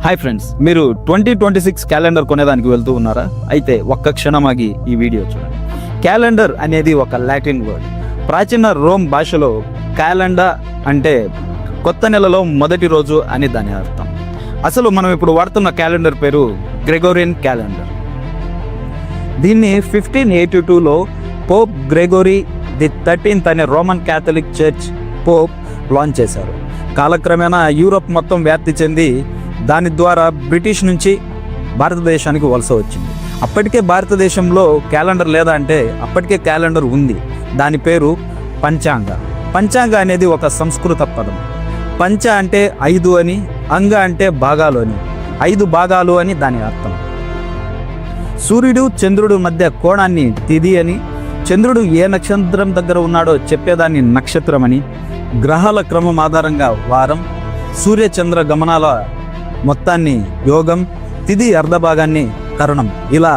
Hi friends, మీరు 2026 calendar కొనేదానికి వెళ్తూ ఉన్నారా? అయితే ఒక్క క్షణం ఆగి ఈ వీడియో చూడండి. క్యాలెండర్ అనేది ఒక లాటిన్ వర్డ్. ప్రాచీన రోమ్ భాషలో క్యాలెండా అంటే కొత్త నెలలో మొదటి రోజు అని దాని అర్థం. అసలు మనం ఇప్పుడు వాడుతున్న క్యాలెండర్ పేరు గ్రెగోరియన్ క్యాలెండర్. దీన్ని 1582లో పోప్ గ్రెగోరీ ది 13th అనే Roman Catholic church Pope launch చేశారు. కాలక్రమేణా యూరోప్ మొత్తం వ్యాప్తి చెంది దాని ద్వారా బ్రిటిష్ నుంచి భారతదేశానికి వలస వచ్చింది. అప్పటికే భారతదేశంలో క్యాలెండర్ లేదా అంటే అప్పటికే క్యాలెండర్ ఉంది. దాని పేరు పంచాంగ. పంచాంగ అనేది ఒక సంస్కృత పదం. పంచ అంటే 5 అని, అంగ అంటే భాగాలు అని, 5 భాగాలు అని దాని అర్థం. సూర్యుడు చంద్రుడు మధ్య కోణాన్ని తిథి అని, చంద్రుడు ఏ నక్షత్రం దగ్గర ఉన్నాడో చెప్పేదాన్ని నక్షత్రం అని, గ్రహాల క్రమం ఆధారంగా వారం, సూర్య చంద్ర గమనాల మొత్తాన్ని యోగం, తిథి అర్ధభాగాన్ని కరణం, ఇలా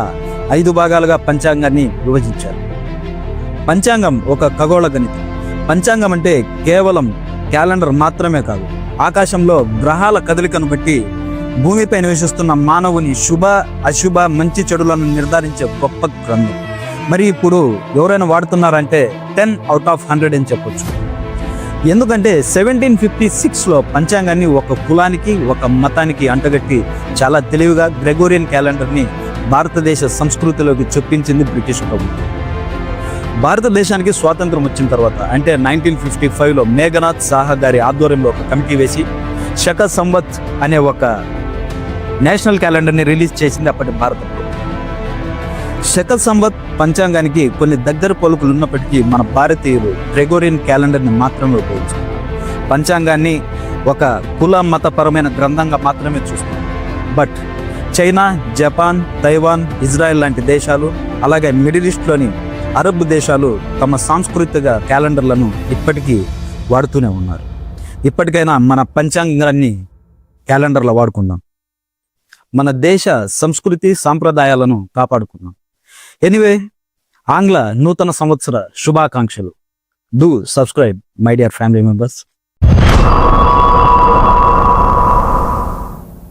5 భాగాలుగా పంచాంగాన్ని విభజించారు. పంచాంగం ఒక ఖగోళ గణితం. పంచాంగం అంటే కేవలం క్యాలెండర్ మాత్రమే కాదు, ఆకాశంలో గ్రహాల కదలికను బట్టి భూమిపై నివసిస్తున్న మానవుని శుభ అశుభ మంచి చెడులను నిర్ధారించే గొప్ప గ్రంథం. మరి ఇప్పుడు ఎవరైనా వాడుతున్నారంటే 10 out of 100 అని చెప్పొచ్చు. ఎందుకంటే 1756లో పంచాంగాన్ని ఒక కులానికి ఒక మతానికి అంటగట్టి చాలా తెలివిగా గ్రెగోరియన్ క్యాలెండర్ని భారతదేశ సంస్కృతిలోకి చొప్పించింది బ్రిటిష్ ప్రభుత్వం. భారతదేశానికి స్వాతంత్రం వచ్చిన తర్వాత అంటే 1955లో మేఘనాథ్ సాహా గారి ఆధ్వర్యంలో ఒక కమిటీ వేసి శక సంవత్ అనే ఒక నేషనల్ క్యాలెండర్ని రిలీజ్ చేసింది అప్పటి భారత ప్రభుత్వం. శక సంవత్ పంచాంగానికి కొన్ని దగ్గర పోలుకులు ఉన్నప్పటికీ మన భారతీయులు గ్రెగోరియన్ క్యాలెండర్ని మాత్రమే ఉపయోగించారు. పంచాంగాన్ని ఒక కుల మతపరమైన గ్రంథంగా మాత్రమే చూస్తారు. But China, Japan, Taiwan, Israel లాంటి దేశాలు, అలాగే మిడిల్ ఈస్ట్లోని అరబ్ దేశాలు తమ సాంస్కృతిక క్యాలెండర్లను ఇప్పటికీ వాడుతూనే ఉన్నారు. ఇప్పటికైనా మన పంచాంగాన్ని క్యాలెండర్లో వాడుకుందాం. మన దేశ సంస్కృతి సాంప్రదాయాలను కాపాడుకుందాం. ఎనీవే, ఆంగ్ల నూతన సంవత్సర శుభాకాంక్షలు. Do subscribe my dear family members.